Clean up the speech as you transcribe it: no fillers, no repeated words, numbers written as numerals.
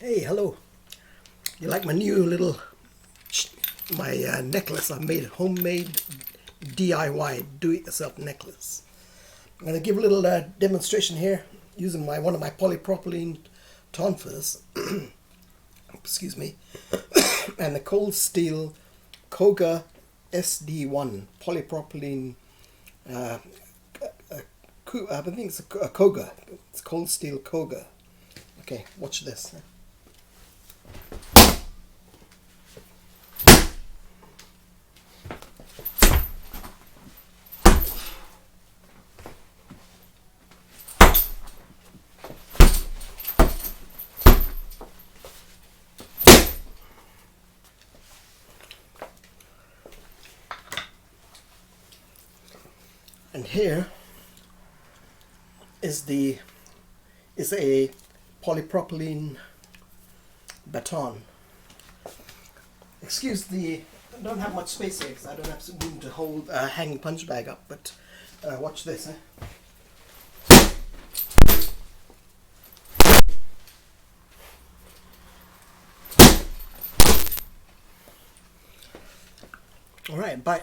Hey, hello. You like my new little necklace I made? Homemade DIY, do-it-yourself necklace. I'm going to give a little demonstration here using one of my polypropylene tonfas. Excuse me. And the cold steel Koga SD1 polypropylene. I think it's a Koga. It's cold steel Koga. Okay, watch this. And here is a polypropylene baton. Excuse I don't have much space here because I don't have some room to hold a hanging punch bag up, but watch this. All right, bye.